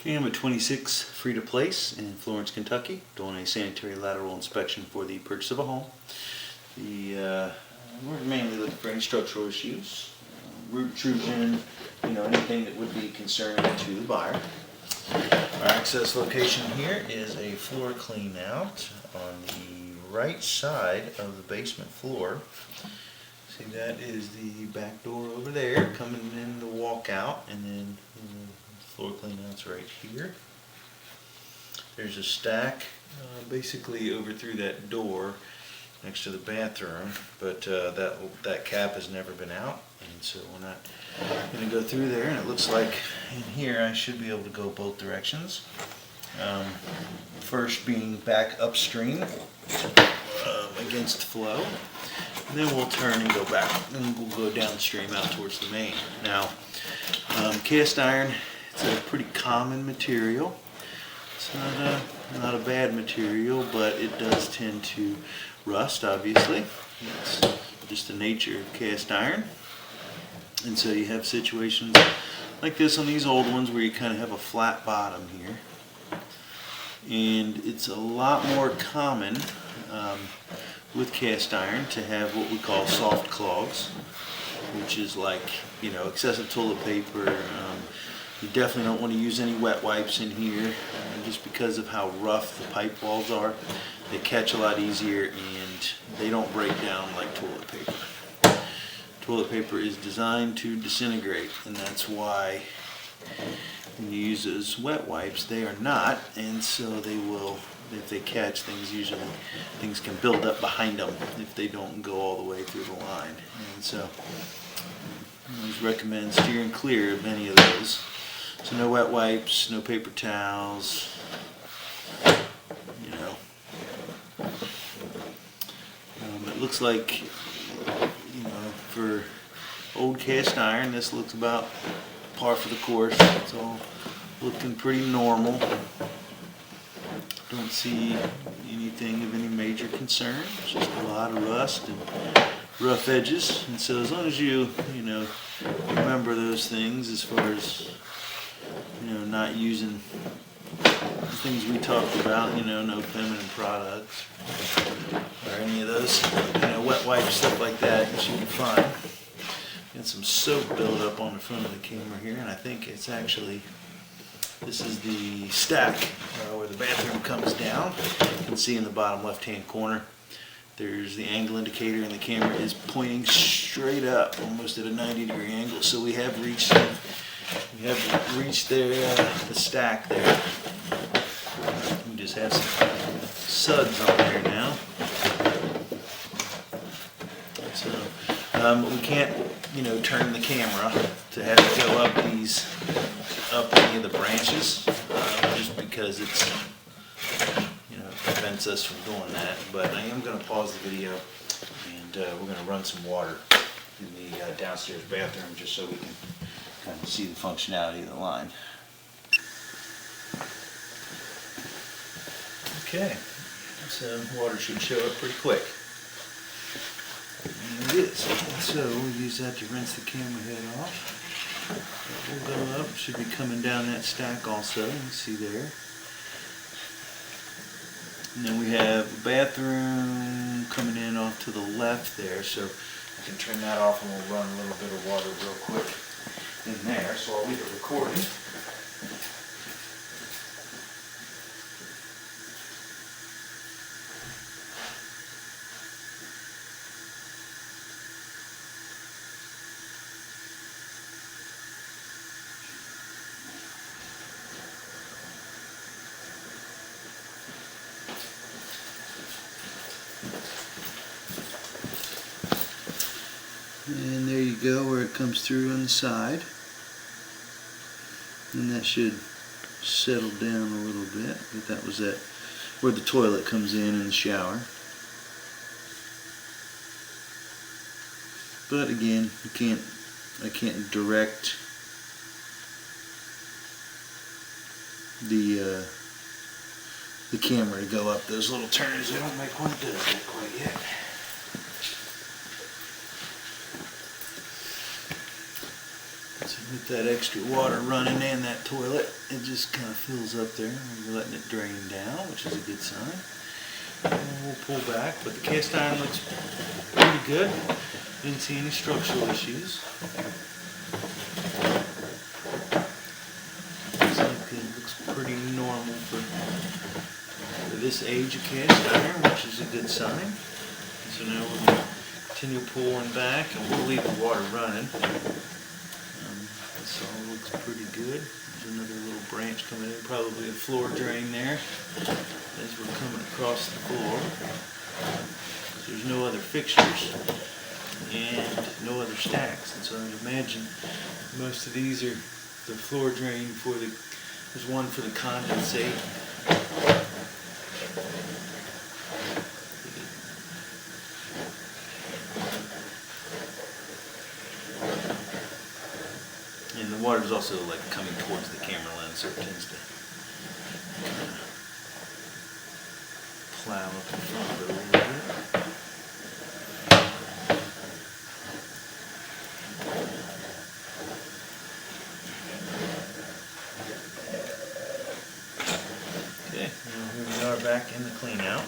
Okay, I'm at 26 Frieda Place in Florence, Kentucky, doing a sanitary lateral inspection for the purchase of a home. We're mainly looking for any structural issues, root intrusion, anything that would be concerning to the buyer. Our access location here is a floor clean out on the right side of the basement floor. See, that is the back door over there, coming in the walkout, and then the floor clean out's right here. There's a stack basically over through that door next to the bathroom, but that cap has never been out, and so we're not going to go through there. And it looks like in here I should be able to go both directions. First being back upstream against flow, and then we'll turn and go back, and we'll go downstream out towards the main. Now, cast iron, it's a pretty common material. It's not a bad material, but it does tend to rust, obviously. It's just the nature of cast iron. And so you have situations like this on these old ones where you kind of have a flat bottom here. And it's a lot more common with cast iron to have what we call soft clogs, which is like, excessive toilet paper. You definitely don't want to use any wet wipes in here, just because of how rough the pipe walls are. They catch a lot easier and they don't break down like toilet paper. Toilet paper is designed to disintegrate, and that's why when you use those wet wipes, they are not, and so they will, if they catch things, usually things can build up behind them if they don't go all the way through the line. And so I always recommend steering clear of any of those. So no wet wipes, no paper towels, it looks like, for old cast iron, this looks about par for the course. It's all looking pretty normal. Don't see anything of any major concern. It's just a lot of rust and rough edges. And so as long as you, remember those things as far as, not using the things we talked about, no feminine products or any of those, wet wipes, stuff like that, you should be fine. Got some soap buildup on the front of the camera here, and I think it's actually, this is the stack where the bathroom comes down. You can see in the bottom left-hand corner, there's the angle indicator, and the camera is pointing straight up, almost at a 90-degree angle. So we have reached the stack there. We just have some suds on there now. So we can't, turn the camera to have it go up any of the branches, just because it's, prevents us from doing that. But I am going to pause the video, and we're going to run some water in the downstairs bathroom just so we can kind of see the functionality of the line. Okay, so water should show up pretty quick. And it is. So we'll use that to rinse the camera head off. That will go up. Should be coming down that stack also. You can see there. And then we have a bathroom coming in off to the left there. So I can turn that off, and we'll run a little bit of water real quick in there. So I'll leave it recording. And there you go, where it comes through on the side. And that should settle down a little bit, but that was where the toilet comes in the shower. But again, I can't direct the camera to go up those little turns. I don't make one do that quite yet. So with that extra water running in that toilet, it just kind of fills up there. We're letting it drain down, which is a good sign. And we'll pull back, but the cast iron looks pretty good. Didn't see any structural issues. Looks like it looks pretty normal for this age of cast iron, which is a good sign. So now we're going to continue pulling back, and we'll leave the water running. This all looks pretty good. There's another little branch coming in, probably a floor drain there as we're coming across the floor. There's no other fixtures and no other stacks, and so I imagine most of these are the floor drain for the, there's one for the condensate. And the water's also like coming towards the camera lens, so it tends to kind of plow up in front of it a little bit. Okay, now here we are back in the clean out.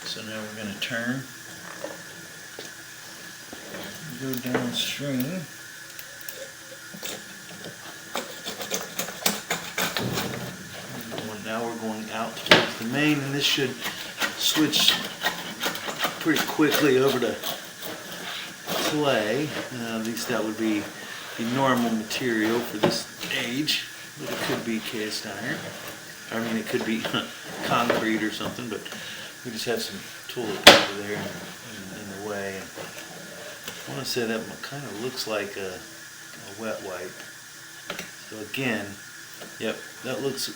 So now we're going to turn, go downstream. Now we're going out towards the main, and this should switch pretty quickly over to clay. At least that would be the normal material for this age, but it could be cast iron. I mean, it could be concrete or something, but we just have some toilet paper there in the way. I want to say that kind of looks like a wet wipe. So again, yep, that looks.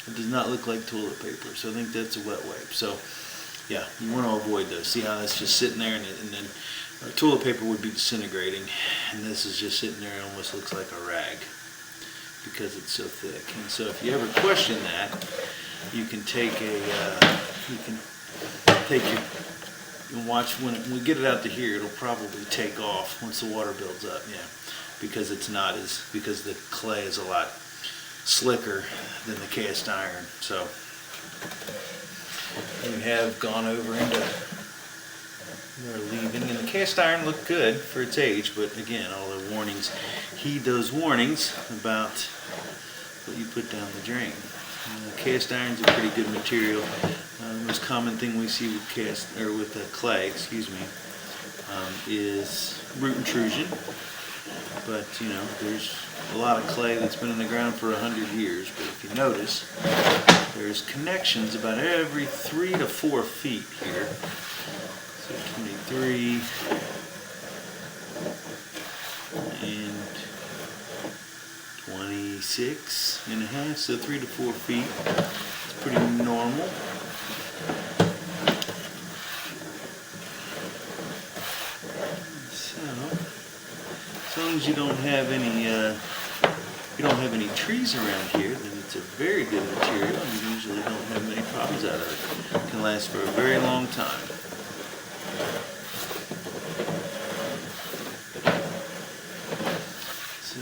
It does not look like toilet paper, so I think that's a wet wipe. So, yeah, you want to avoid those. See how that's just sitting there, and then toilet paper would be disintegrating, and this is just sitting there. It almost looks like a rag because it's so thick. And so, if you ever question that, you can take and watch when we get it out to here. It'll probably take off once the water builds up. Yeah, because because the clay is a lot slicker than the cast iron. So we have gone over into our leaving, and the cast iron looked good for its age, but again, all the warnings, heed those warnings about what you put down the drain. Cast iron's a pretty good material. The most common thing we see with clay, is root intrusion. But you know, there's a lot of clay that's been in the ground for 100 years. But if you notice, there's connections about every 3 to 4 feet here. So 23 and 26 and a half, so 3 to 4 feet. It's pretty normal. As long as you don't have any trees around here, then it's a very good material, and you usually don't have many problems out of it. It can last for a very long time. So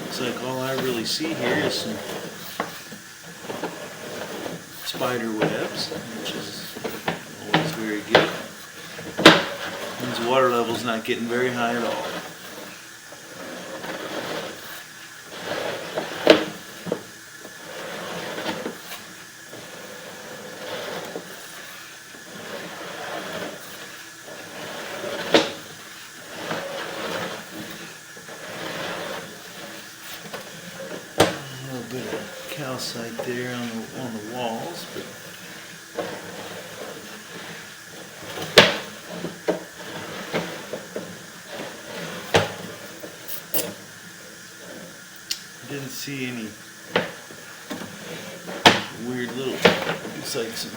looks like all I really see here is some spider webs, which is always very good. Means the water level's not getting very high at all. Calcite there on the walls, but I didn't see any weird little, looks like some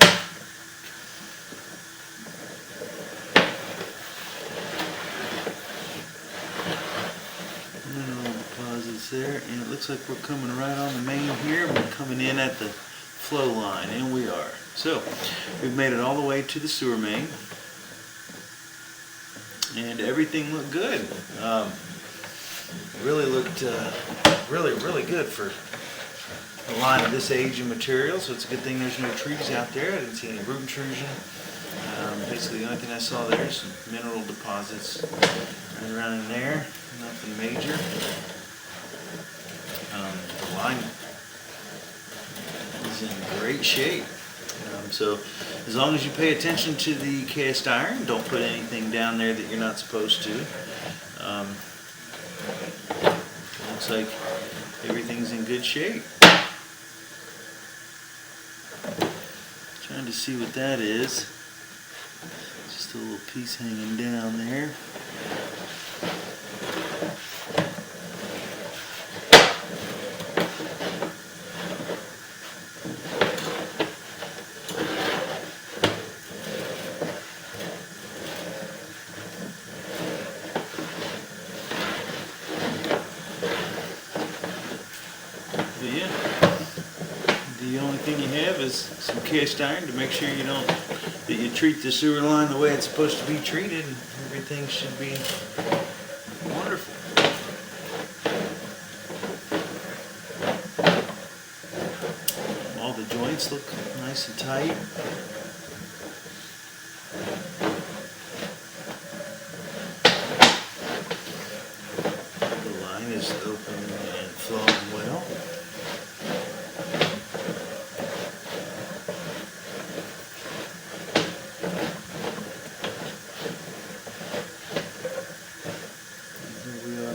deposits there, and it looks like we're coming right on the main here. We're coming in at the flow line, and we are. So we've made it all the way to the sewer main, and everything looked good. really looked really good for a line of this age of material, so it's a good thing there's no trees out there. I didn't see any root intrusion. Basically the only thing I saw there is some mineral deposits right around in there, nothing major. The line is in great shape. So as long as you pay attention to the cast iron, don't put anything down there that you're not supposed to. Looks like everything's in good shape. Trying to see what that is. Just a little piece hanging down there. But yeah, the only thing you have is some cast iron to make sure that you treat the sewer line the way it's supposed to be treated, and everything should be wonderful. All the joints look nice and tight. The line is open and flowing well.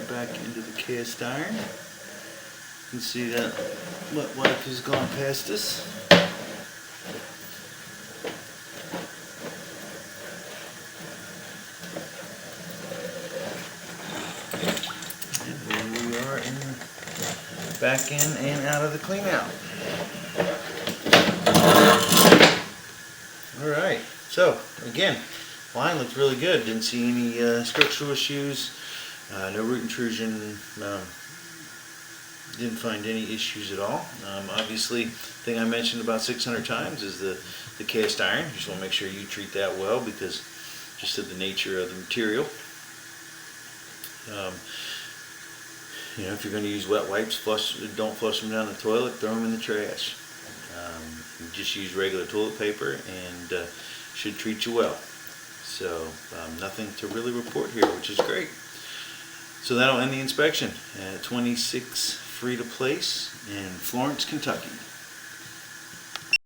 Back into the cast iron. You can see that wet wipe has gone past us. And here we are back in and out of the clean out. Alright, so again, line looked really good. Didn't see any structural issues. No root intrusion, didn't find any issues at all. Obviously, the thing I mentioned about 600 times is the cast iron. You just want to make sure you treat that well because just of the nature of the material. If you're going to use wet wipes, don't flush them down the toilet, throw them in the trash. You just use regular toilet paper and should treat you well. So nothing to really report here, which is great. So that'll end the inspection at 26 Frieda Place in Florence, Kentucky.